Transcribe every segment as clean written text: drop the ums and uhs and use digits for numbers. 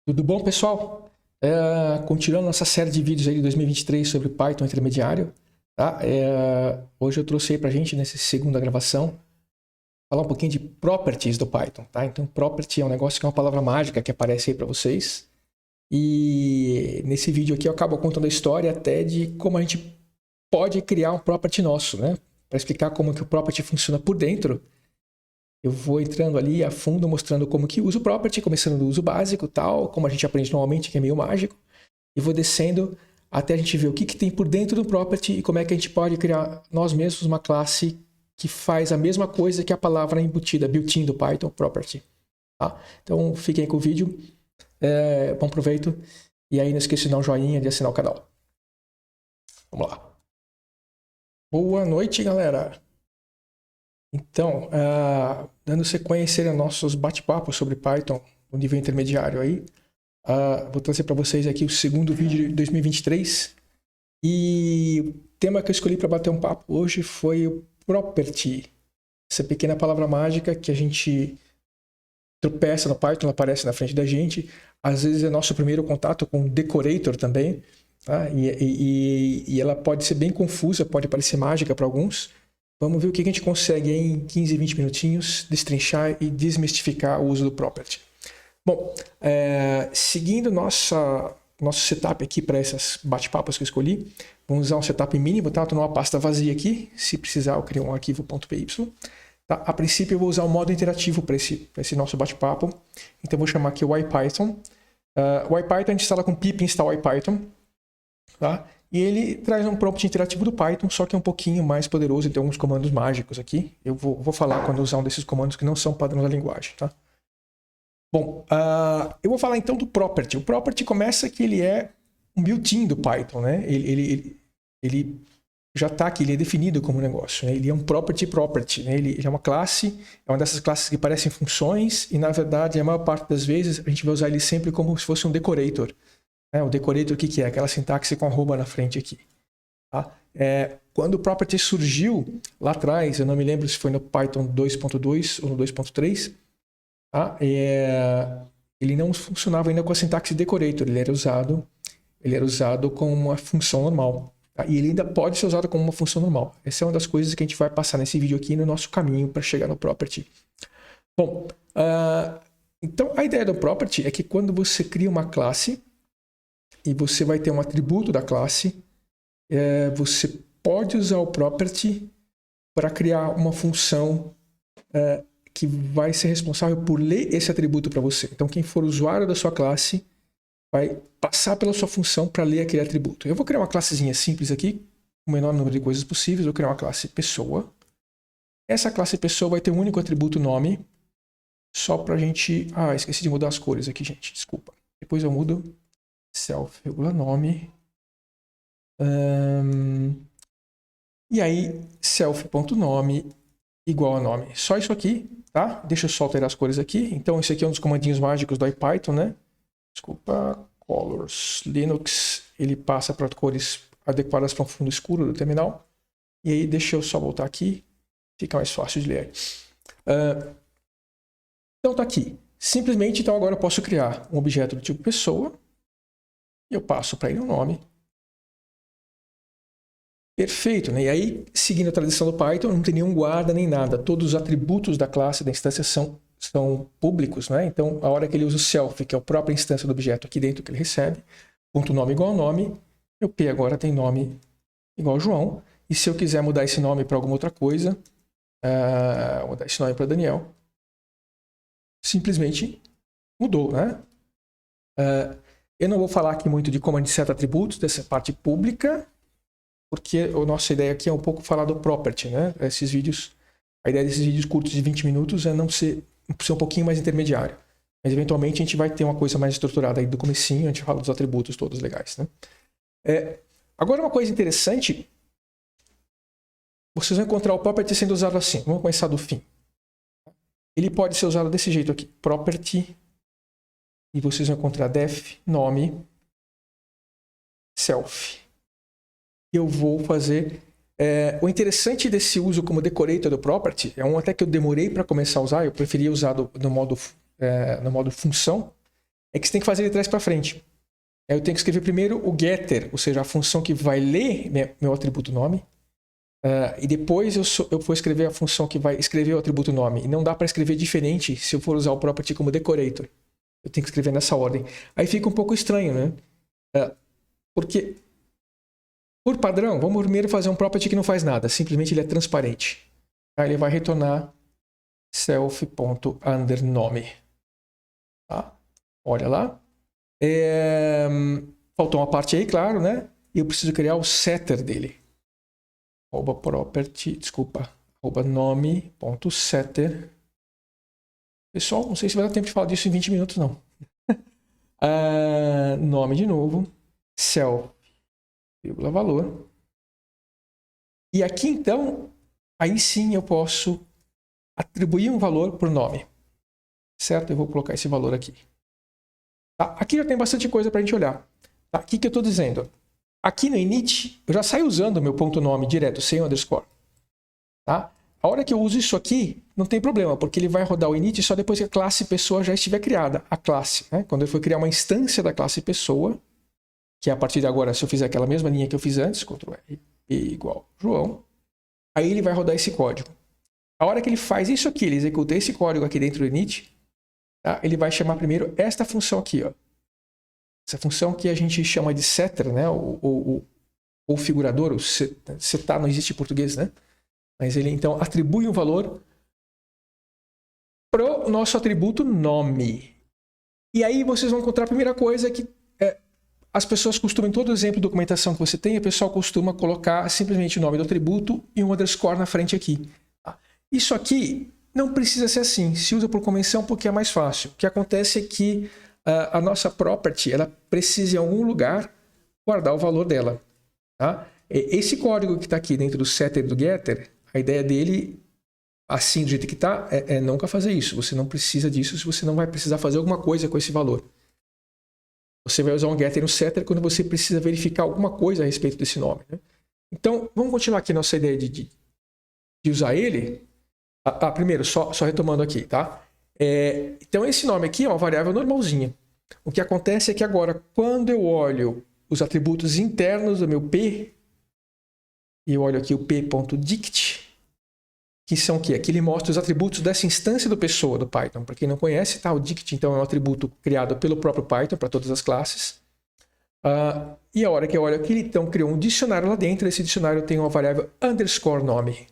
Tudo bom, pessoal? Continuando nossa série de vídeos aí de 2023 sobre Python intermediário, tá? Hoje eu trouxe aí pra gente, nessa segunda gravação, falar um pouquinho de properties do Python, tá? Então, property é um negócio que é uma palavra mágica que aparece aí para vocês. E nesse vídeo aqui eu acabo contando a história até de como a gente pode criar um property nosso, né? Para explicar como que o property funciona por dentro. Eu vou entrando ali a fundo, mostrando como que usa o property, começando do uso básico, tal, como a gente aprende normalmente, que é meio mágico, e vou descendo até a gente ver o que tem por dentro do property e como é que a gente pode criar nós mesmos uma classe que faz a mesma coisa que a palavra embutida, built-in do Python, property. Tá? Então, fiquem com o vídeo, bom proveito, e aí não esqueça de dar um joinha, de assinar o canal. Vamos lá. Boa noite, galera! Então, dando sequência aos nossos bate-papos sobre Python no nível intermediário aí, vou trazer para vocês aqui o segundo vídeo de 2023. E o tema que eu escolhi para bater um papo hoje foi o property. Essa pequena palavra mágica que a gente tropeça no Python, ela aparece na frente da gente. Às vezes é nosso primeiro contato com decorator também. Tá? E ela pode ser bem confusa, pode parecer mágica para alguns. Vamos ver o que a gente consegue em 15, 20 minutinhos destrinchar e desmistificar o uso do property. Bom, seguindo nosso setup aqui para esses bate-papos que eu escolhi, vamos usar um setup mínimo, tá? Estou numa pasta vazia aqui, se precisar eu crio um arquivo .py. Tá? A princípio eu vou usar o modo interativo para esse nosso bate-papo, então eu vou chamar aqui o IPython. O IPython a gente instala com pip install IPython, tá? E ele traz um prompt interativo do Python, só que é um pouquinho mais poderoso e tem alguns comandos mágicos aqui. Eu vou falar quando usar um desses comandos que não são padrões da linguagem, tá? Bom, eu vou falar então do property. O property começa que ele é um built-in do Python, né? Ele já está aqui, ele é definido como negócio, né? Ele é um property, né? Ele é uma classe, é uma dessas classes que parecem funções e, na verdade, a maior parte das vezes a gente vai usar ele sempre como se fosse um decorator. O decorator, o que é? Aquela sintaxe com arroba na frente aqui. Tá? Quando o property surgiu lá atrás, eu não me lembro se foi no Python 2.2 ou no 2.3, tá? Ele não funcionava ainda com a sintaxe decorator, ele era usado como uma função normal. Tá? E ele ainda pode ser usado como uma função normal. Essa é uma das coisas que a gente vai passar nesse vídeo aqui no nosso caminho para chegar no property. Bom, então a ideia do property é que quando você cria uma classe, e você vai ter um atributo da classe, você pode usar o property para criar uma função que vai ser responsável por ler esse atributo para você. Então, quem for usuário da sua classe vai passar pela sua função para ler aquele atributo. Eu vou criar uma classezinha simples aqui, com o menor número de coisas possíveis. Vou criar uma classe pessoa. Essa classe pessoa vai ter um único atributo nome, só para a gente... esqueci de mudar as cores aqui, gente. Desculpa. Depois eu mudo. Self, nome. E aí, self.nome igual a nome. Só isso aqui, tá? Deixa eu só alterar as cores aqui. Então, esse aqui é um dos comandinhos mágicos do IPython, né? Desculpa, colors, Linux, ele passa para cores adequadas para um fundo escuro do terminal. E aí, deixa eu só voltar aqui. Fica mais fácil de ler. Então, tá aqui. Simplesmente, então, agora eu posso criar um objeto do tipo pessoa. Eu passo para ele um nome. Perfeito, né? E aí, seguindo a tradição do Python, não tem nenhum guarda nem nada. Todos os atributos da classe, da instância, são públicos, né? Então, a hora que ele usa o self, que é a própria instância do objeto aqui dentro que ele recebe, ponto nome igual a nome, meu P agora tem nome igual a João. E se eu quiser mudar esse nome para alguma outra coisa, mudar esse nome para Daniel, simplesmente mudou, né? Eu não vou falar aqui muito de como a gente seta atributos dessa parte pública, porque a nossa ideia aqui é um pouco falar do property, né? A ideia desses vídeos curtos de 20 minutos é não ser um pouquinho mais intermediário. Mas eventualmente a gente vai ter uma coisa mais estruturada aí do comecinho, a gente fala dos atributos todos legais, né? Agora uma coisa interessante, vocês vão encontrar o property sendo usado assim. Vamos começar do fim. Ele pode ser usado desse jeito aqui, property. E vocês vão encontrar def, nome, self. Eu vou fazer... o interessante desse uso como decorator do property, é um até que eu demorei para começar a usar, eu preferia usar no modo função, é que você tem que fazer de trás para frente. Eu tenho que escrever primeiro o getter, ou seja, a função que vai ler meu atributo nome. E depois eu vou escrever a função que vai escrever o atributo nome. E não dá para escrever diferente se eu for usar o property como decorator. Eu tenho que escrever nessa ordem. Aí fica um pouco estranho, né? Porque, por padrão, vamos primeiro fazer um property que não faz nada. Simplesmente ele é transparente. Aí ele vai retornar self.underNome. Tá? Olha lá. Faltou uma parte aí, claro, né? E eu preciso criar o setter dele. Nome.setter. Pessoal, não sei se vai dar tempo de falar disso em 20 minutos, não. Nome de novo. Self, valor. E aqui, então, aí sim eu posso atribuir um valor para o nome. Certo? Eu vou colocar esse valor aqui. Tá? Aqui já tem bastante coisa para a gente olhar. Tá? O que eu estou dizendo? Aqui no init, eu já saio usando o meu ponto nome direto, sem underscore. Tá? A hora que eu uso isso aqui, não tem problema, porque ele vai rodar o init só depois que a classe pessoa já estiver criada. A classe, né? Quando eu for criar uma instância da classe pessoa, que é a partir de agora, se eu fizer aquela mesma linha que eu fiz antes, Ctrl R, P igual João, aí ele vai rodar esse código. A hora que ele faz isso aqui, ele executa esse código aqui dentro do init, tá? Ele vai chamar primeiro esta função aqui, ó. Essa função que a gente chama de setter, né? O configurador, o setar, não existe em português, né? Mas ele então atribui um valor para o nosso atributo nome. E aí vocês vão encontrar a primeira coisa que as pessoas costumam, em todo exemplo de documentação que você tem, o pessoal costuma colocar simplesmente o nome do atributo e um underscore na frente aqui. Isso aqui não precisa ser assim, se usa por convenção porque é mais fácil. O que acontece é que a nossa property, ela precisa em algum lugar guardar o valor dela. Tá? Esse código que está aqui dentro do setter e do getter, a ideia dele, assim do jeito que está, é nunca fazer isso. Você não precisa disso se você não vai precisar fazer alguma coisa com esse valor. Você vai usar um getter e um setter quando você precisa verificar alguma coisa a respeito desse nome. Né? Então, vamos continuar aqui nossa ideia de usar ele. Primeiro, só retomando aqui, tá? Então, esse nome aqui é uma variável normalzinha. O que acontece é que agora, quando eu olho os atributos internos do meu P, e eu olho aqui o p.dict, que são o quê? Aqui ele mostra os atributos dessa instância do pessoa do Python. Para quem não conhece, tá? O dict então é um atributo criado pelo próprio Python para todas as classes. E a hora que eu olho aqui, ele então criou um dicionário lá dentro. Esse dicionário tem uma variável underscore nome.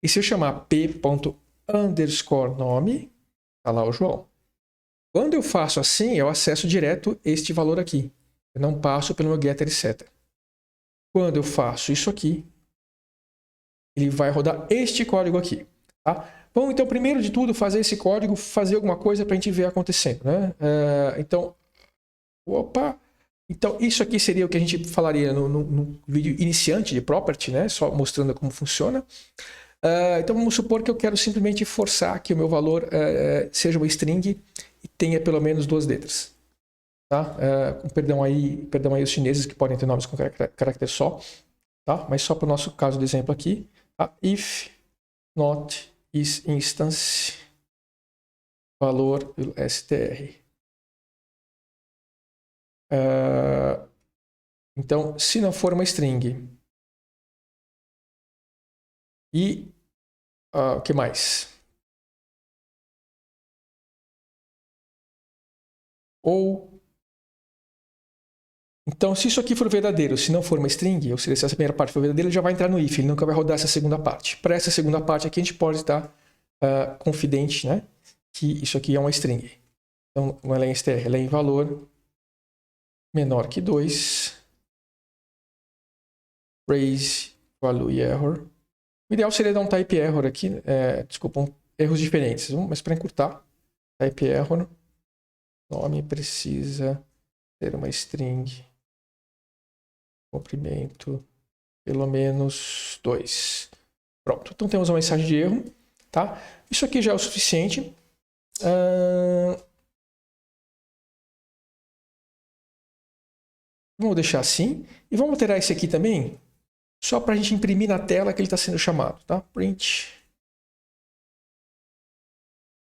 E se eu chamar p.underscore nome, tá lá o João. Quando eu faço assim, eu acesso direto este valor aqui. Eu não passo pelo meu getter e setter. Quando eu faço isso aqui, ele vai rodar este código aqui. Tá? Vamos, então, primeiro de tudo, fazer esse código, fazer alguma coisa para a gente ver acontecendo. Né? Então, isso aqui seria o que a gente falaria no vídeo iniciante de property, né? Só mostrando como funciona. Então, vamos supor que eu quero simplesmente forçar que o meu valor seja uma string e tenha pelo menos 2 letras. Tá? Perdão aí os chineses que podem ter nomes com caractere só. Tá? Mas só para o nosso caso de exemplo aqui. If not is instance valor str. Então, se não for uma string. E o que mais? Então, se isso aqui for verdadeiro, se não for uma string, ou seja, se essa primeira parte for verdadeira, ele já vai entrar no if, ele nunca vai rodar essa segunda parte. Para essa segunda parte aqui, a gente pode estar confidente, né, que isso aqui é uma string. Então, ela é em str, ela é em valor menor que 2, raise value error. O ideal seria dar um type error aqui, erros diferentes, mas para encurtar, type error, nome precisa ter uma string. Comprimento pelo menos 2. Pronto, então temos uma mensagem de erro. Tá? Isso aqui já é o suficiente. Vamos deixar assim. E vamos alterar esse aqui também, só para a gente imprimir na tela que ele está sendo chamado. Tá? Print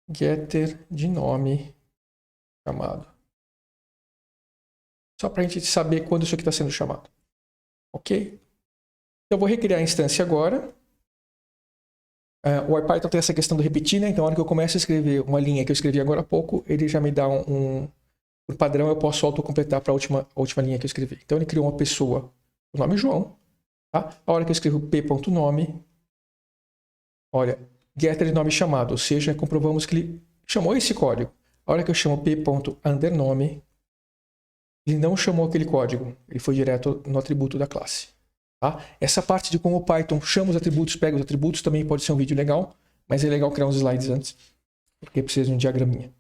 getter de nome chamado. só para a gente saber quando isso aqui está sendo chamado. Ok? Então, eu vou recriar a instância agora. O IPython tem essa questão do repetir, né? Então, na hora que eu começo a escrever uma linha que eu escrevi agora há pouco, ele já me dá por padrão, eu posso autocompletar para a última linha que eu escrevi. Então, ele criou uma pessoa, o nome João. Tá? A hora que eu escrevo p.nome, olha, getter de nome chamado, ou seja, comprovamos que ele chamou esse código. A hora que eu chamo p.underNome, ele não chamou aquele código, ele foi direto no atributo da classe. Tá? Essa parte de como o Python chama os atributos, pega os atributos, também pode ser um vídeo legal, mas é legal criar uns slides antes, porque precisa de um diagraminha.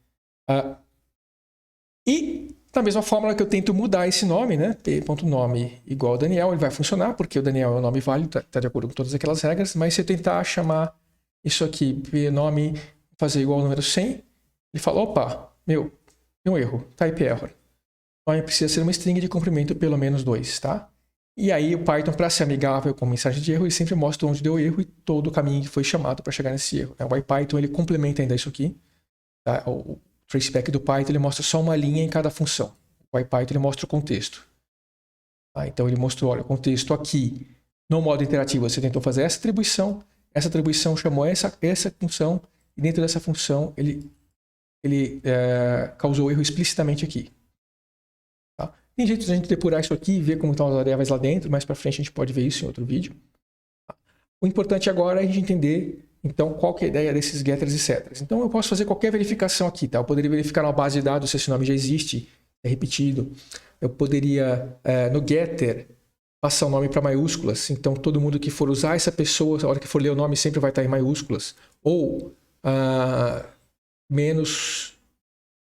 E da mesma fórmula que eu tento mudar esse nome, né? p.nome igual Daniel, ele vai funcionar, porque o Daniel é um nome válido, está de acordo com todas aquelas regras, mas se eu tentar chamar isso aqui, p.nome, fazer igual ao número 100, ele fala, opa, tem um erro, type error. Nome precisa ser uma string de comprimento pelo menos 2, tá? E aí o Python, para ser amigável com mensagem de erro, ele sempre mostra onde deu erro e todo o caminho que foi chamado para chegar nesse erro. O IPython, ele complementa ainda isso aqui. Tá? O traceback do Python, ele mostra só uma linha em cada função. O IPython, ele mostra o contexto. Tá? Então ele mostrou, olha, o contexto aqui, no modo interativo, você tentou fazer essa atribuição chamou essa função, e dentro dessa função ele causou erro explicitamente aqui. Tem jeito de a gente depurar isso aqui e ver como estão as variáveis lá dentro, mais para frente a gente pode ver isso em outro vídeo. O importante agora é a gente entender, então, qual que é a ideia desses getters e setters. Então, eu posso fazer qualquer verificação aqui, tá? Eu poderia verificar na base de dados se esse nome já existe, é repetido. Eu poderia, no getter, passar o nome para maiúsculas. Então, todo mundo que for usar essa pessoa, a hora que for ler o nome, sempre vai estar em maiúsculas. Ou,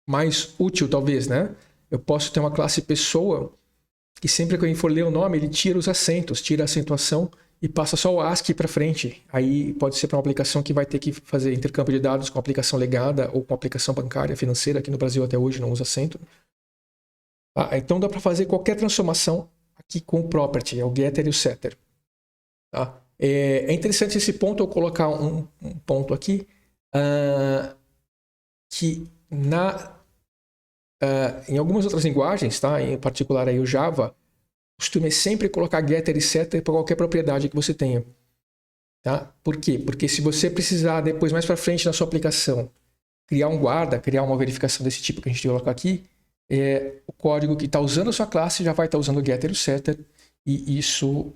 mais útil, talvez, né? Eu posso ter uma classe pessoa que sempre que alguém for ler o nome, ele tira os acentos, tira a acentuação e passa só o ASCII para frente. Aí pode ser para uma aplicação que vai ter que fazer intercâmbio de dados com aplicação legada ou com aplicação bancária, financeira. Aqui no Brasil até hoje não usa acento. Então dá para fazer qualquer transformação aqui com o property, é o getter e o setter. Tá? É interessante esse ponto, eu colocar um ponto aqui, que em algumas outras linguagens, tá? Em particular aí o Java, costume sempre colocar getter e setter para qualquer propriedade que você tenha. Tá? Por quê? Porque se você precisar depois, mais para frente na sua aplicação, criar um guarda, criar uma verificação desse tipo que a gente coloca aqui, o código que está usando a sua classe já vai estar usando o getter e o setter, e isso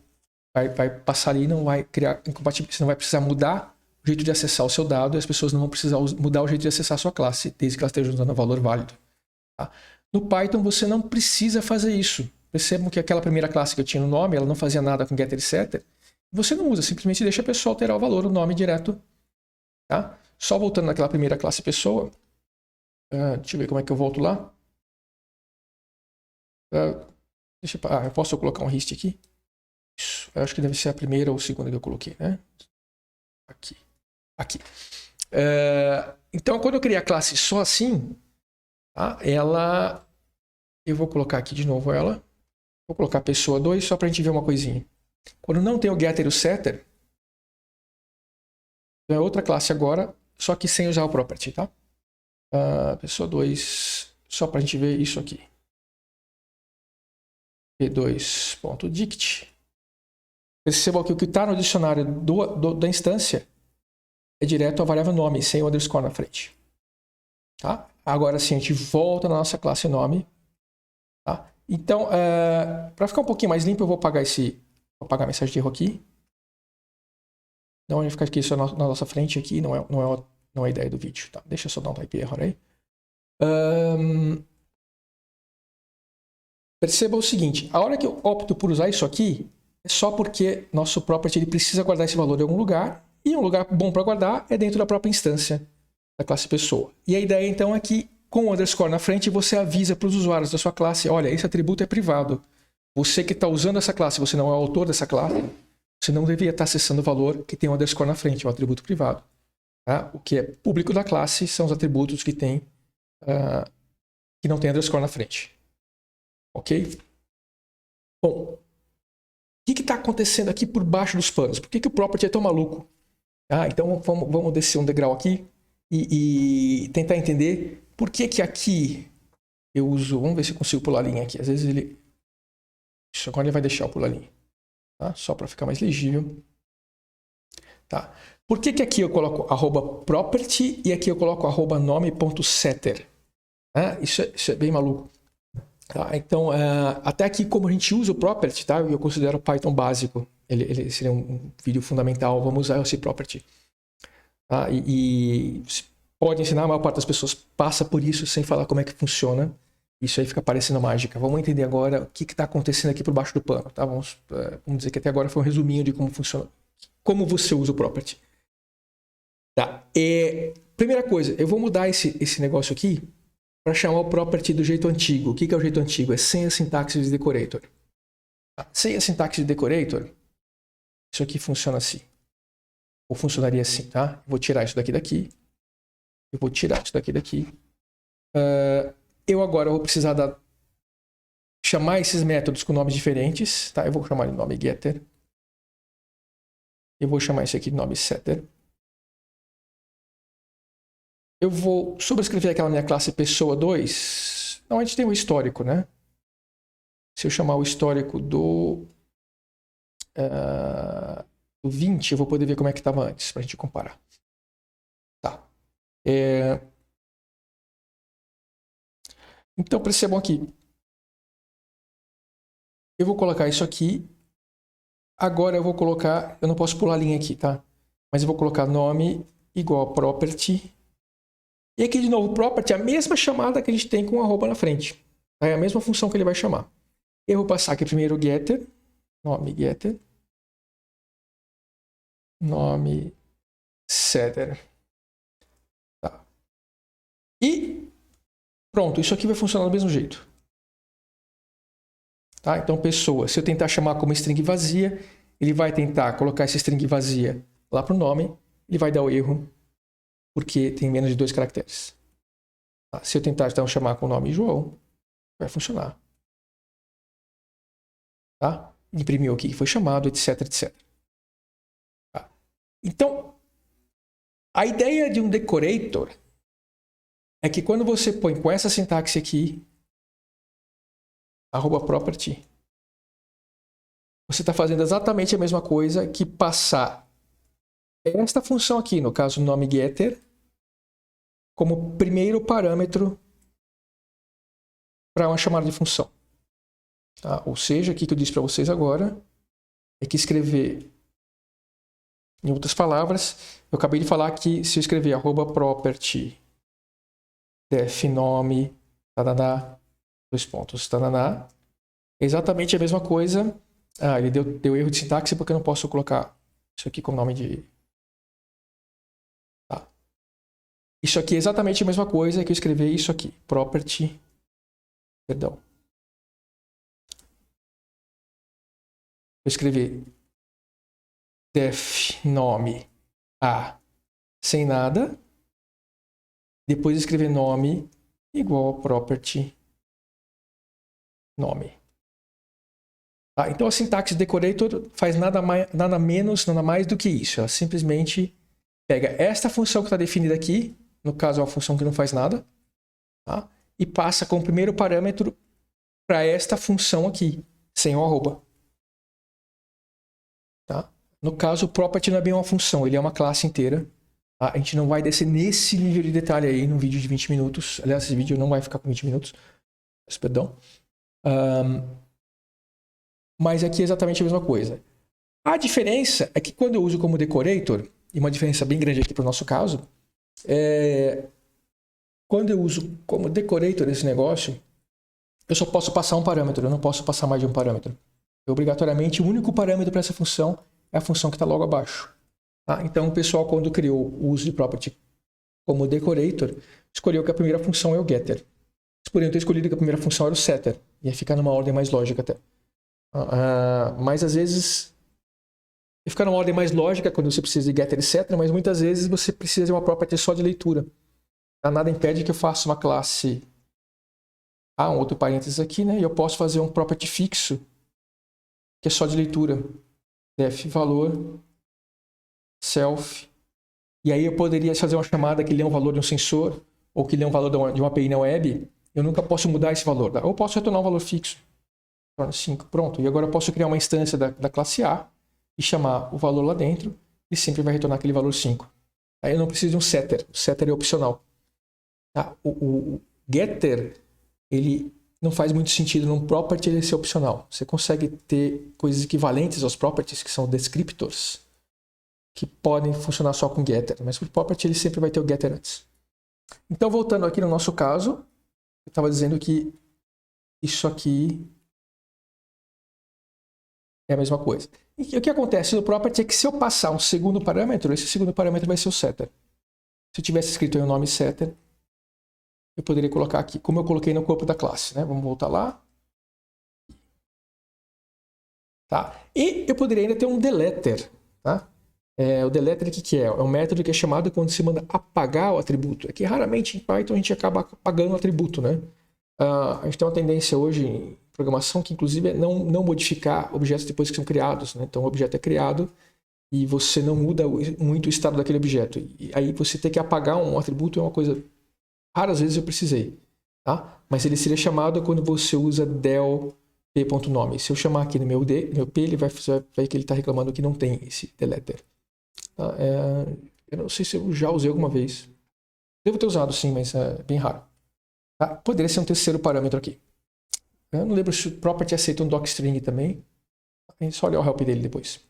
vai passar ali, não vai criar incompatibilidade, você não vai precisar mudar o jeito de acessar o seu dado, e as pessoas não vão precisar mudar o jeito de acessar a sua classe, desde que elas estejam usando o valor válido. Tá? No Python você não precisa fazer isso. Percebam que aquela primeira classe que eu tinha no nome, ela não fazia nada com getter e setter. Você não usa, simplesmente deixa a pessoa alterar o valor, o nome direto. Tá? Só voltando naquela primeira classe pessoa. Deixa eu ver como é que eu volto lá. Eu posso colocar um hist aqui? Isso, eu acho que deve ser a primeira ou a segunda que eu coloquei, né? Aqui. Então, quando eu criei a classe só assim, tá? Eu vou colocar aqui de novo ela. Vou colocar pessoa 2 só para a gente ver uma coisinha. Quando não tem o getter e o setter, é outra classe agora, só que sem usar o property, tá? Pessoa 2, só para a gente ver isso aqui. p2.dict. Perceba que o que está no dicionário da instância é direto a variável nome, sem o underscore na frente. Tá? Agora sim, a gente volta na nossa classe nome. Tá? Então, para ficar um pouquinho mais limpo, eu vou apagar a mensagem de erro aqui. Não vai ficar aqui só na nossa frente aqui, não é a ideia do vídeo. Tá? Deixa eu só dar um type error aí. Perceba o seguinte, a hora que eu opto por usar isso aqui, é só porque nosso property ele precisa guardar esse valor em algum lugar, e um lugar bom para guardar é dentro da própria instância da classe pessoa. E a ideia então é que com o underscore na frente você avisa para os usuários da sua classe, olha, esse atributo é privado. Você que está usando essa classe, você não é o autor dessa classe, você não deveria estar acessando o valor que tem o underscore na frente, é um atributo privado. Tá? O que é público da classe são os atributos que não tem underscore na frente. Ok? Bom, o que está acontecendo aqui por baixo dos panos? Por que o property é tão maluco? Então vamos descer um degrau aqui e tentar entender por que aqui eu uso... Vamos ver se eu consigo pular a linha aqui. Às vezes ele... Isso, agora ele vai deixar eu pular a linha. Tá? Só para ficar mais legível. Tá. Por que aqui eu coloco @property e aqui eu coloco @nome.setter? Isso é bem maluco. Tá? Então, até aqui, como a gente usa o property, tá? Eu considero o Python básico. Ele seria um vídeo fundamental. Vamos usar esse property. Tá? E pode ensinar, a maior parte das pessoas passa por isso sem falar como é que funciona. Isso aí fica parecendo mágica. Vamos entender agora o que está acontecendo aqui por baixo do pano. Tá? Vamos dizer que até agora foi um resuminho de como funciona. Como você usa o property. Tá. Primeira coisa, eu vou mudar esse negócio aqui para chamar o property do jeito antigo. O que é o jeito antigo? É sem a sintaxe de decorator. Tá? Sem a sintaxe de decorator, isso aqui funciona assim. Ou funcionaria assim, tá? Eu vou tirar isso daqui. Eu vou tirar isso daqui. Eu agora vou precisar chamar esses métodos com nomes diferentes, tá? Eu vou chamar de nome getter. Eu vou chamar esse aqui de nome setter. Eu vou sobrescrever aquela minha classe pessoa 2. Então a gente tem o histórico, né? Se eu chamar o histórico do 20, eu vou poder ver como é que estava antes, para a gente comparar. Tá. Então percebam aqui. Eu vou colocar isso aqui. Agora eu vou colocar... Eu não posso pular a linha aqui, tá? Mas eu vou colocar nome igual a property. E aqui de novo, property é a mesma chamada que a gente tem com @ na frente. É a mesma função que ele vai chamar. Eu vou passar aqui primeiro o getter. Nome getter. Nome setter. Tá. E pronto, isso aqui vai funcionar do mesmo jeito. Tá? Então, pessoa, se eu tentar chamar como string vazia, ele vai tentar colocar essa string vazia lá para o nome, ele vai dar o erro, porque tem menos de 2 caracteres. Tá? Se eu tentar então chamar com o nome João, vai funcionar. Tá? Imprimiu aqui que foi chamado, etc, etc. Tá? Então, a ideia de um decorator é que quando você põe com essa sintaxe aqui, @property, você está fazendo exatamente a mesma coisa que passar esta função aqui, no caso nome getter, como primeiro parâmetro para uma chamada de função. Tá? Ou seja, o que eu disse para vocês agora é que escrever, em outras palavras, eu acabei de falar que se eu escrever @property def nome, tananá, 2 pontos, tananá, é exatamente a mesma coisa. Ele deu erro de sintaxe porque eu não posso colocar isso aqui como nome de... Tá. Isso aqui é exatamente a mesma coisa que eu escrever isso aqui. Property, perdão. Eu escrevi def nome a sem nada. Depois escrever nome igual a property nome. Tá? Então a sintaxe decorator faz nada menos, nada mais do que isso. Ela simplesmente pega esta função que está definida aqui, no caso é uma função que não faz nada, tá? E passa como primeiro parâmetro para esta função aqui, sem o arroba. Tá? No caso, o property não é bem uma função, ele é uma classe inteira. Tá? A gente não vai descer nesse nível de detalhe aí num vídeo de 20 minutos. Aliás, esse vídeo não vai ficar com 20 minutos. Perdão. Mas aqui é exatamente a mesma coisa. A diferença é que quando eu uso como decorator, e uma diferença bem grande aqui para o nosso caso, quando eu uso como decorator esse negócio, eu só posso passar um parâmetro, eu não posso passar mais de um parâmetro. Obrigatoriamente, o único parâmetro para essa função é a função que está logo abaixo. Tá? Então, o pessoal, quando criou o uso de property como decorator, escolheu que a primeira função é o getter. Eles poderiam ter escolhido que a primeira função era o setter. Ia ficar numa ordem mais lógica até. Mas às vezes ia ficar numa ordem mais lógica quando você precisa de getter e setter, mas muitas vezes você precisa de uma property só de leitura. Nada impede que eu faça uma classe um outro parênteses aqui, né? E eu posso fazer um property fixo que é só de leitura. Def valor self. E aí eu poderia fazer uma chamada que lê um valor de um sensor ou que lê um valor de uma API na web Eu nunca posso mudar esse valor. Tá? Ou eu posso retornar um valor fixo. Torna 5. Pronto. E agora eu posso criar uma instância da classe A e chamar o valor lá dentro e sempre vai retornar aquele valor 5. Aí eu não preciso de um setter. O setter é opcional. Tá? O getter, ele não faz muito sentido num property ele ser opcional. Você consegue ter coisas equivalentes aos properties, que são descriptors, que podem funcionar só com getter. Mas o property ele sempre vai ter o getter antes. Então, voltando aqui no nosso caso, eu estava dizendo que isso aqui é a mesma coisa. E o que acontece no property é que se eu passar um segundo parâmetro, esse segundo parâmetro vai ser o setter. Se eu tivesse escrito aí o nome setter, eu poderia colocar aqui, como eu coloquei no corpo da classe, né? Vamos voltar lá. Tá? E eu poderia ainda ter um deleter, tá? O deleter, o que é? É um método que é chamado quando se manda apagar o atributo. É que raramente em Python a gente acaba apagando o atributo, né? A gente tem uma tendência hoje em programação que, inclusive, é não modificar objetos depois que são criados, né? Então, o objeto é criado e você não muda muito o estado daquele objeto. E aí, você ter que apagar um atributo é uma coisa... Raras vezes eu precisei, tá? Mas ele seria chamado quando você usa del p.nome. Se eu chamar aqui no meu p, ele vai ver que ele está reclamando que não tem esse deleter. Tá? Eu não sei se eu já usei alguma vez. Devo ter usado sim, mas é bem raro. Tá? Poderia ser um terceiro parâmetro aqui. Eu não lembro se o property aceita um docstring também. É só olhar o help dele depois.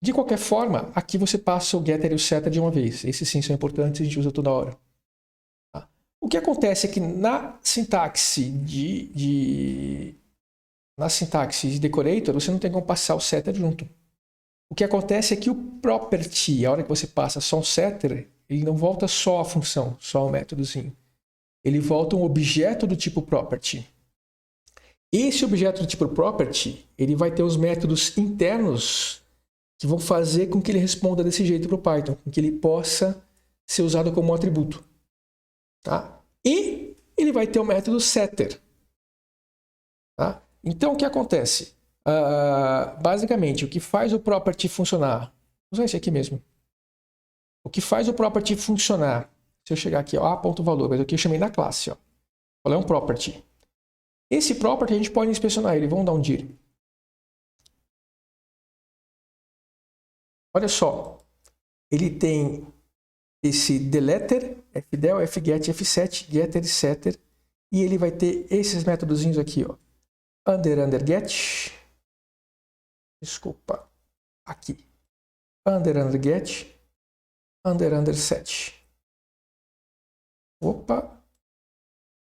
De qualquer forma, aqui você passa o getter e o setter de uma vez. Esses sim são importantes, a gente usa toda hora. Tá? O que acontece é que na sintaxe na sintaxe de decorator, você não tem como passar o setter junto. O que acontece é que o property, a hora que você passa só um setter, ele não volta só a função, só o métodozinho. Ele volta um objeto do tipo property. Esse objeto do tipo property, ele vai ter os métodos internos que vão fazer com que ele responda desse jeito para o Python, com que ele possa ser usado como um atributo. Tá? E ele vai ter o método setter. Tá? Então, o que acontece? Basicamente, o que faz o property funcionar... Vou usar esse aqui mesmo. O que faz o property funcionar... Se eu chegar aqui, ó, a.valor, mas aqui eu chamei na classe. Ó. Qual é um property? Esse property a gente pode inspecionar ele. Vamos dar um dir. Olha só. Ele tem esse deleter, fdel, fget, fset, getter e setter. E ele vai ter esses métodozinhos aqui, ó. Under get. Desculpa. Aqui. Under get. Under set. Opa.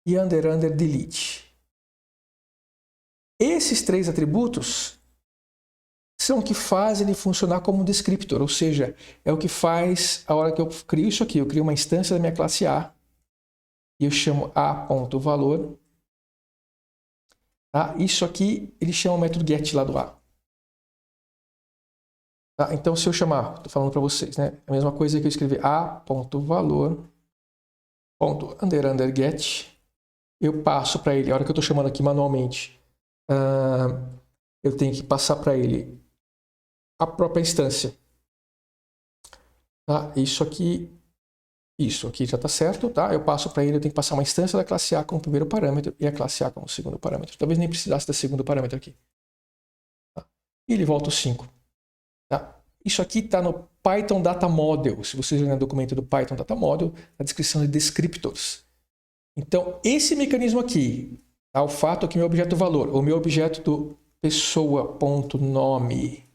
E under delete. Esses três atributos são o que fazem ele funcionar como um descriptor, ou seja, é o que faz a hora que eu crio isso aqui. Eu crio uma instância da minha classe A e eu chamo a.valor. Tá? Isso aqui ele chama o método get lá do A. Tá? Então, se eu chamar, estou falando para vocês, né? A mesma coisa que eu escrevi a.valor, under get, eu passo para ele, a hora que eu estou chamando aqui manualmente, eu tenho que passar para ele a própria instância. Tá? Isso aqui já está certo. Tá? Eu passo para ele, eu tenho que passar uma instância da classe A como primeiro parâmetro e a classe A como segundo parâmetro. Talvez nem precisasse do segundo parâmetro aqui. Tá? E ele volta o 5. Tá? Isso aqui está no Python Data Model. Se vocês lerem o documento do Python Data Model, a descrição de descriptors. Então, esse mecanismo aqui, tá? O fato que meu objeto valor, o meu objeto do pessoa.nome,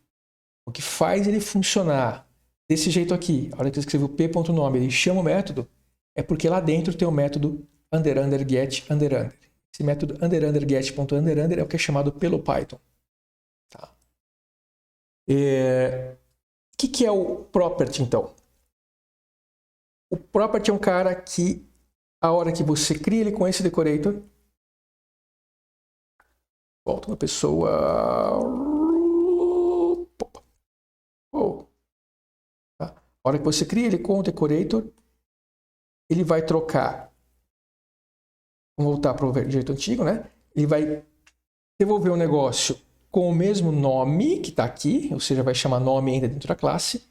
o que faz ele funcionar desse jeito aqui, a hora que eu escrevo p.nome, ele chama o método, é porque lá dentro tem o método get. Esse método get.under é o que é chamado pelo Python. Tá? O que é o property, então? O property é um cara que, a hora que você cria ele com esse decorator, volta uma pessoa... Tá? A hora que você cria ele com o decorator, ele vai trocar... Vamos voltar para o jeito antigo, né? Ele vai devolver um negócio com o mesmo nome que está aqui, ou seja, vai chamar nome ainda dentro da classe,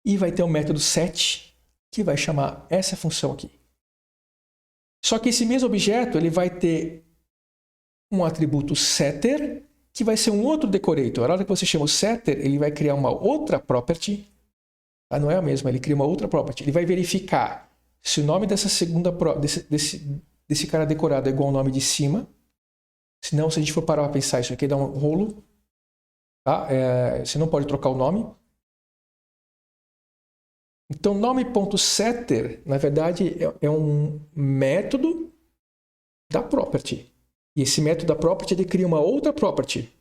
e vai ter um método set que vai chamar essa função aqui. Só que esse mesmo objeto ele vai ter um atributo setter, que vai ser um outro decorator. Na hora que você chama o setter, ele vai criar uma outra property. Não é a mesma, ele cria uma outra property. Ele vai verificar se o nome dessa segunda desse cara decorado é igual ao nome de cima. Senão, se a gente for parar para pensar, isso aqui dá um rolo. Tá? Você não pode trocar o nome. Então, nome.setter, na verdade, é um método da property. E esse método da property, ele cria uma outra property.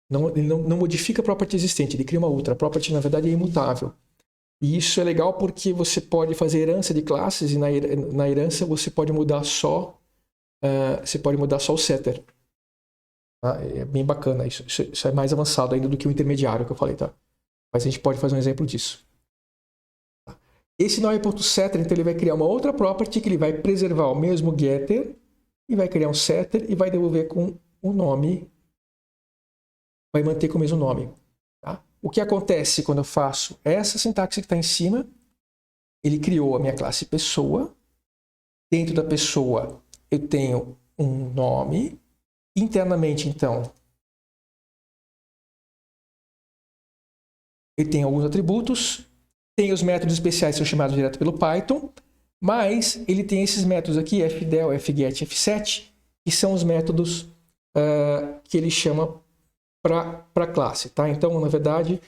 Ele não modifica a property existente, ele cria uma outra. A property, na verdade, é imutável. E isso é legal porque você pode fazer herança de classes e na herança você pode mudar só o setter. Tá? É bem bacana. Isso é mais avançado ainda do que o intermediário que eu falei. Tá? Mas a gente pode fazer um exemplo disso. Esse nome.setter, então ele vai criar uma outra property que ele vai preservar o mesmo getter e vai criar um setter e vai devolver com o nome, vai manter com o mesmo nome. Tá? O que acontece quando eu faço essa sintaxe que está em cima? Ele criou a minha classe pessoa. Dentro da pessoa eu tenho um nome. Internamente, então, ele tem alguns atributos. Tem os métodos especiais que são chamados direto pelo Python, mas ele tem esses métodos aqui, fdel, fget, fset, que são os métodos que ele chama para a classe. Tá? Então, na verdade,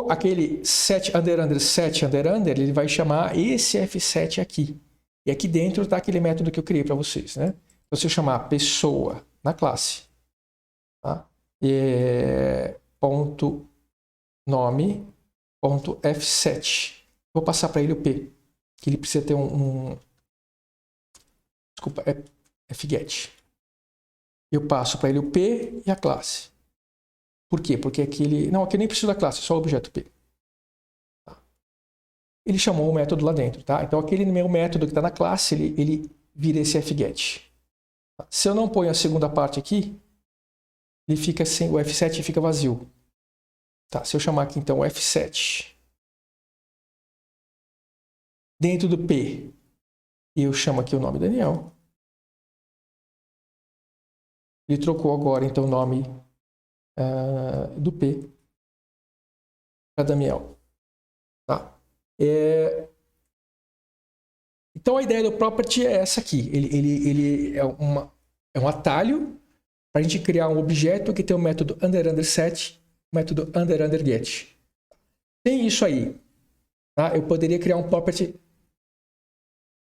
aquele set under, set under, ele vai chamar esse f7 aqui. E aqui dentro está aquele método que eu criei para vocês. Né? Então, se eu chamar pessoa na classe, tá? Ponto nome.f7. Vou passar para ele o P, que ele precisa ter desculpa, fget. Eu passo para ele o P e a classe. Por quê? Porque aqui eu nem preciso da classe, só o objeto P. Tá? Ele chamou o método lá dentro. Tá? Então aquele meu método que está na classe, ele vira esse fget. Tá? Se eu não ponho a segunda parte aqui, ele fica sem, o f7 fica vazio. Tá, se eu chamar aqui então o f7 dentro do P e eu chamo aqui o nome Daniel, ele trocou agora então o nome do P para Daniel. Tá? Então a ideia do property é essa aqui. Ele é um atalho para a gente criar um objeto que tem o método set, método get. Tem isso aí. Tá? Eu poderia criar um property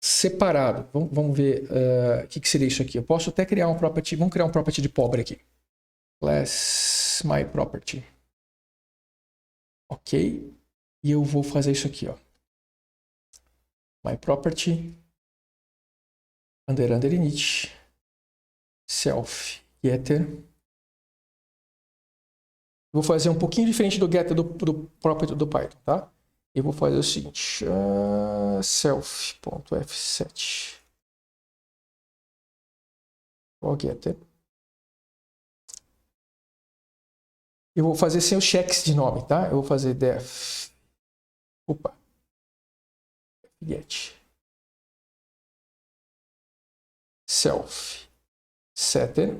separado. Vamos ver o que seria isso aqui. Eu posso até criar um property. Vamos criar um property de pobre aqui. Class myProperty. Ok. E eu vou fazer isso aqui. Ó. MyProperty under init self getter. Vou fazer um pouquinho diferente do getter do property do Python, tá? Eu vou fazer o seguinte, self.f7 getter. Eu vou fazer sem os checks de nome, tá? Eu vou fazer def get self setter.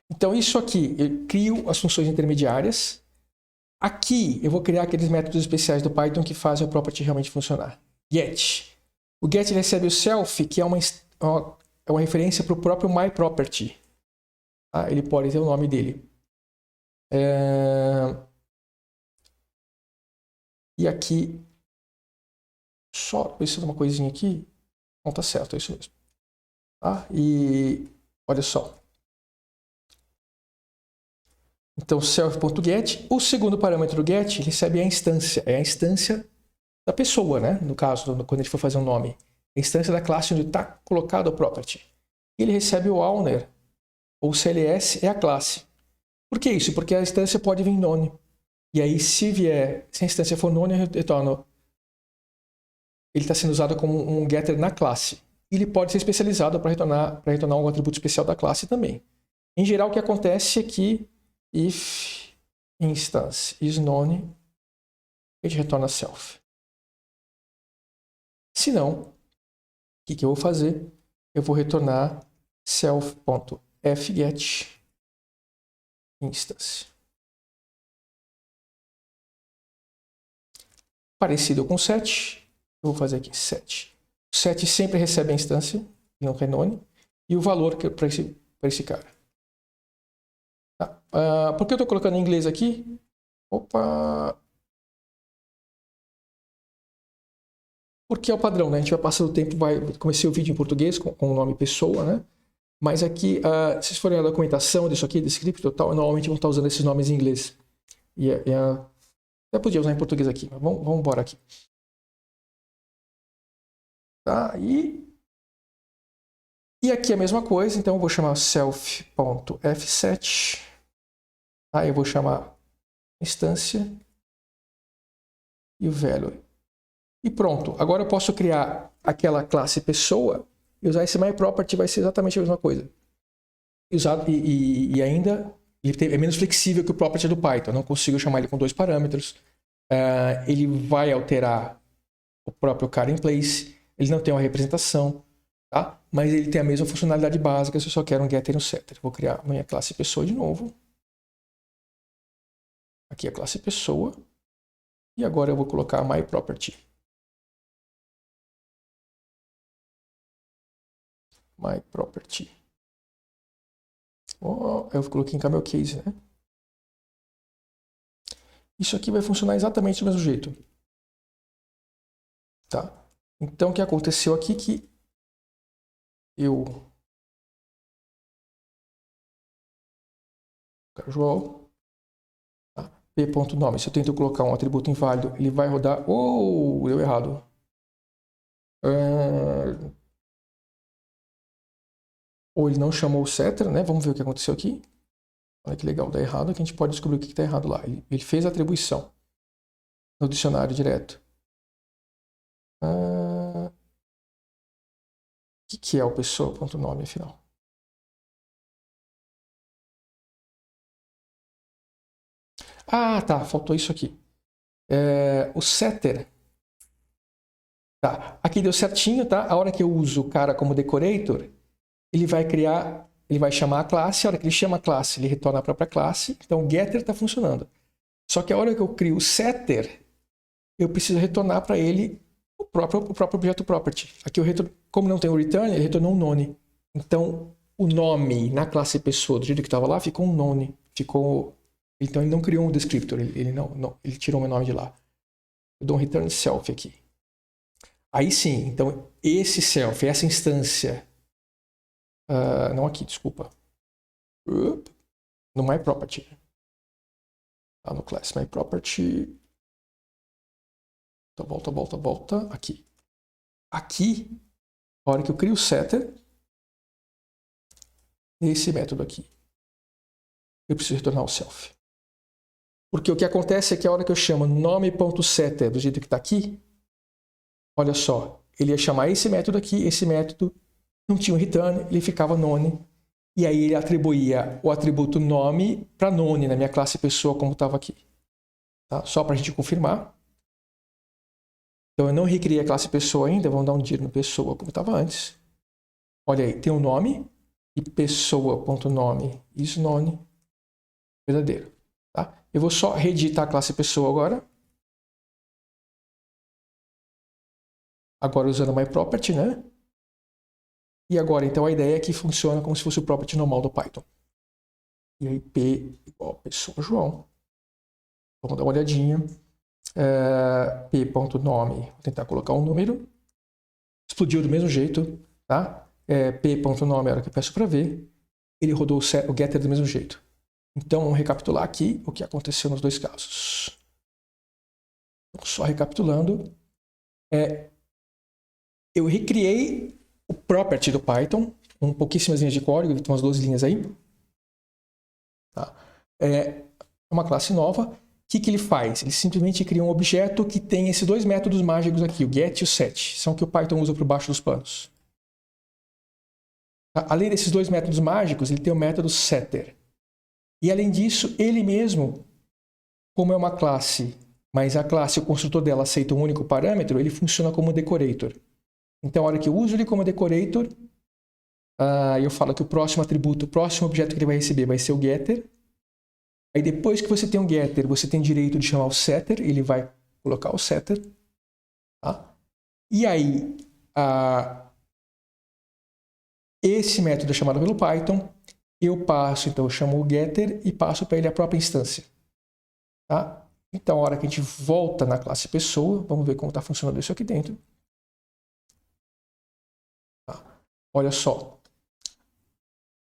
Então, isso aqui, eu crio as funções intermediárias. Aqui, eu vou criar aqueles métodos especiais do Python que fazem o property realmente funcionar. Get. O get recebe o self, que é uma referência para o próprio myProperty. Tá? Ele pode ter o nome dele. E aqui, só preciso de uma coisinha aqui. Não, tá certo, é isso mesmo. Tá? E olha só. Então, self.get, o segundo parâmetro do get recebe a instância. É a instância da pessoa, né? No caso, quando a gente for fazer um nome. A instância da classe onde está colocado o property. Ele recebe o owner, ou CLS é a classe. Por que isso? Porque a instância pode vir none. E aí, se a instância for none, eu retorno. Ele está sendo usado como um getter na classe. Ele pode ser especializado para retornar um atributo especial da classe também. Em geral, o que acontece é que if instance is none, a gente retorna self. Se não, o que eu vou fazer? Eu vou retornar self.fget instance. Parecido com set, eu vou fazer aqui set. O set sempre recebe a instância, não tem none, e o valor para esse cara. Tá. Por que eu estou colocando em inglês aqui? Opa! Porque é o padrão, né? A gente vai passando o tempo, comecei o vídeo em português com o nome pessoa, né? Mas aqui, se vocês forem a documentação disso aqui, script total, normalmente vão estar usando esses nomes em inglês. Até podia usar em português aqui, mas vamos embora aqui. Tá? E aqui a mesma coisa, então eu vou chamar self.fset. Aí eu vou chamar instância e o value. E pronto. Agora eu posso criar aquela classe pessoa e usar esse myProperty, vai ser exatamente a mesma coisa. E ainda ele é menos flexível que o property do Python. Eu não consigo chamar ele com 2 parâmetros. Ele vai alterar o próprio cara in place. Ele não tem uma representação, tá? Mas ele tem a mesma funcionalidade básica se eu só quero um getter e um setter. Vou criar minha classe pessoa de novo. Aqui é a classe pessoa. E agora eu vou colocar myProperty. myProperty. Eu coloquei em camel case, né? Isso aqui vai funcionar exatamente do mesmo jeito. Tá? Então, o que aconteceu aqui que eu... Casual. Tá? P.nome. Se eu tento colocar um atributo inválido, ele vai rodar... Oh, deu errado. Ou ele não chamou o setter, né? Vamos ver o que aconteceu aqui. Olha que legal, dá errado, que a gente pode descobrir o que está errado lá. Ele fez a atribuição no dicionário direto. O que é o pessoa.nome, afinal? Ah, tá, faltou isso aqui. O setter. Tá, aqui deu certinho, tá? A hora que eu uso o cara como decorator, ele vai chamar a classe. A hora que ele chama a classe, ele retorna a própria classe. Então o getter está funcionando. Só que a hora que eu crio o setter, eu preciso retornar para ele o próprio objeto property. Aqui como não tem o return, ele retornou um none. Então o nome na classe pessoa, do jeito que estava lá, ficou um none. Então ele não criou um descriptor, ele tirou o meu nome de lá. Eu dou um return self aqui. Aí sim, então esse self, essa instância, não aqui, desculpa. No myProperty. No class myProperty. Volta. Aqui. Aqui, a hora que eu crio o setter, esse método aqui, eu preciso retornar o self. Porque o que acontece é que a hora que eu chamo nome.setter do jeito que está aqui, olha só, ele ia chamar esse método aqui, esse método não tinha um return, ele ficava none, e aí ele atribuía o atributo nome para none na minha classe pessoa como estava aqui. Tá? Só para a gente confirmar. Então eu não recriei a classe pessoa ainda, vamos dar um tiro no pessoa como estava antes. Olha aí, tem um nome e pessoa.nome is none verdadeiro. Tá? Eu vou só reeditar a classe pessoa agora. Agora usando myProperty, né? E agora, então, a ideia é que funciona como se fosse o property normal do Python. E aí, P igual pessoa João. Vamos dar uma olhadinha. P.nome, vou tentar colocar um número. Explodiu do mesmo jeito, tá? P.nome, a hora que eu peço para ver, ele rodou o getter do mesmo jeito. Então, vamos recapitular aqui o que aconteceu nos dois casos. Então, só recapitulando, eu recriei o property do Python, com pouquíssimas linhas de código, tem umas 12 linhas aí. Tá? É uma classe nova. O que ele faz? Ele simplesmente cria um objeto que tem esses dois métodos mágicos aqui, o get e o set. São o que o Python usa por baixo dos panos. Tá? Além desses dois métodos mágicos, ele tem o método setter. E além disso, ele mesmo, como é uma classe mas a classe, o construtor dela aceita um único parâmetro, ele funciona como decorator. Então, a hora que eu uso ele como decorator, eu falo que o próximo atributo, o próximo objeto que ele vai receber vai ser o getter. Aí depois que você tem um getter, você tem direito de chamar o setter, ele vai colocar o setter. Tá? E aí, esse método é chamado pelo Python, eu passo, então eu chamo o getter e passo para ele a própria instância. Tá? Então, a hora que a gente volta na classe pessoa, vamos ver como está funcionando isso aqui dentro. Tá? Olha só.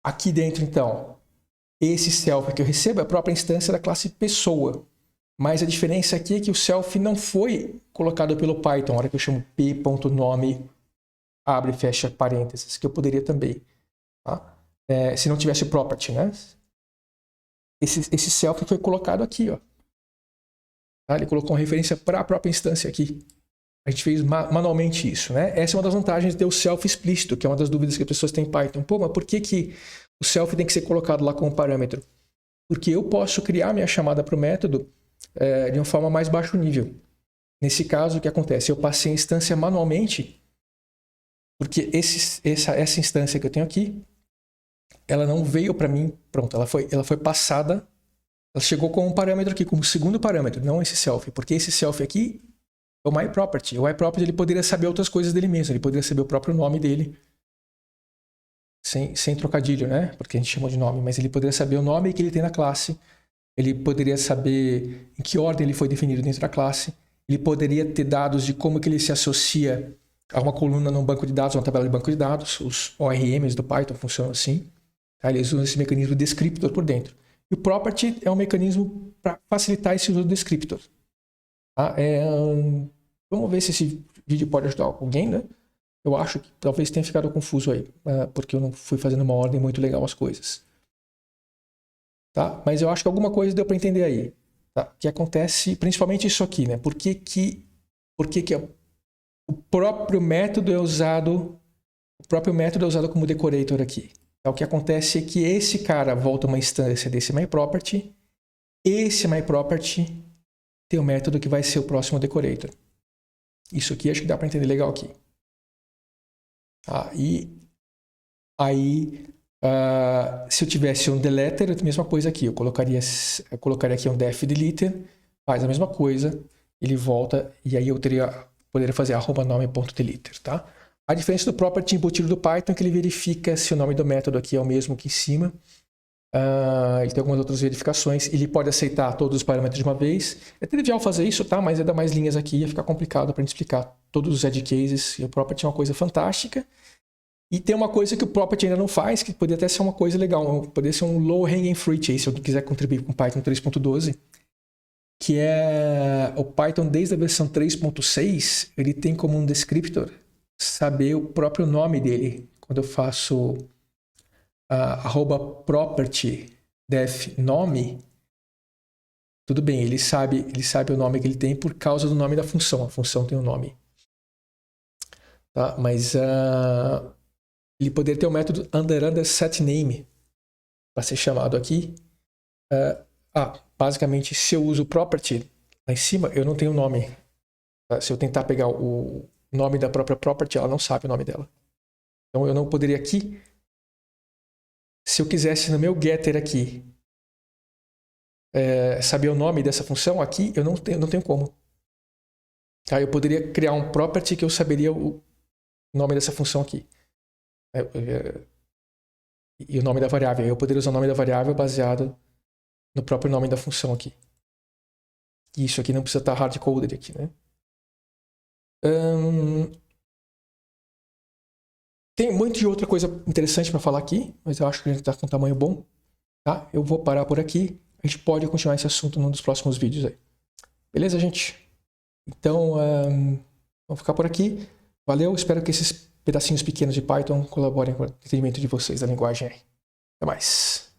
Aqui dentro, então, esse self que eu recebo é a própria instância da classe pessoa. Mas a diferença aqui é que o self não foi colocado pelo Python, a hora que eu chamo p.nome, abre e fecha parênteses, que eu poderia também. Tá? Se não tivesse property, né? Esse self foi colocado aqui, ó. Tá? Ele colocou uma referência para a própria instância aqui. A gente fez manualmente isso, né? Essa é uma das vantagens de ter o self explícito, que é uma das dúvidas que as pessoas têm em Python. Pô, mas por que o self tem que ser colocado lá como parâmetro? Porque eu posso criar minha chamada para o método de uma forma mais baixo nível. Nesse caso, o que acontece? Eu passei a instância manualmente, porque essa instância que eu tenho aqui, ela não veio para mim, pronto, ela foi passada, ela chegou como um parâmetro aqui, como segundo parâmetro, não esse self, porque esse self aqui é o myProperty. O myProperty ele poderia saber outras coisas dele mesmo, ele poderia saber o próprio nome dele, sem trocadilho, né? Porque a gente chamou de nome, mas ele poderia saber o nome que ele tem na classe, ele poderia saber em que ordem ele foi definido dentro da classe, ele poderia ter dados de como que ele se associa a uma coluna num banco de dados, uma tabela de banco de dados. Os ORMs do Python funcionam assim. Tá? Eles usam esse mecanismo descriptor por dentro. E o property é um mecanismo para facilitar esse uso do descriptor. Tá? Vamos ver se esse vídeo pode ajudar alguém, né? Eu acho que talvez tenha ficado confuso aí, porque eu não fui fazendo uma ordem muito legal as coisas. Tá? Mas eu acho que alguma coisa deu para entender aí. Tá? Que acontece, principalmente isso aqui, né? Por que o próprio método é usado como decorator aqui? Então, o que acontece é que esse cara volta uma instância desse myProperty. Esse myProperty tem um método que vai ser o próximo decorator. Isso aqui acho que dá para entender legal aqui. E aí, se eu tivesse um deleter, a mesma coisa aqui. Eu colocaria aqui um def deleter, faz a mesma coisa, ele volta e aí eu poderia fazer @nome.deleter, tá? A diferença do property embutido do Python é que ele verifica se o nome do método aqui é o mesmo que em cima. Ele tem algumas outras verificações. Ele pode aceitar todos os parâmetros de uma vez. É trivial fazer isso, tá? Mas é dar mais linhas aqui, ia ficar complicado para a gente explicar todos os edge cases. E o property é uma coisa fantástica. E tem uma coisa que o property ainda não faz, que poderia até ser uma coisa legal. Poderia ser um low hanging fruit, aí, se alguém quiser contribuir com Python 3.12. Que é o Python desde a versão 3.6, ele tem como um descriptor saber o próprio nome dele. Quando eu faço @property def nome, tudo bem, ele sabe o nome que ele tem por causa do nome da função. A função tem um nome. Tá? Mas ele poderia ter o método under setName para ser chamado aqui. Basicamente, se eu uso property lá em cima, eu não tenho nome. Se eu tentar pegar o nome da própria property, ela não sabe o nome dela. Então, eu não poderia aqui, se eu quisesse no meu getter aqui, saber o nome dessa função aqui, eu não tenho como. Tá? Eu poderia criar um property que eu saberia o nome dessa função aqui. E o nome da variável. Eu poderia usar o nome da variável baseado no próprio nome da função aqui. E isso aqui não precisa estar hard-coded aqui, né? Tem muito de outra coisa interessante para falar aqui, mas eu acho que a gente está com um tamanho bom. Tá? Eu vou parar por aqui. A gente pode continuar esse assunto num dos próximos vídeos aí. Beleza, gente? Então, vamos ficar por aqui. Valeu, espero que esses pedacinhos pequenos de Python colaborem com o entendimento de vocês da linguagem aí. Até mais.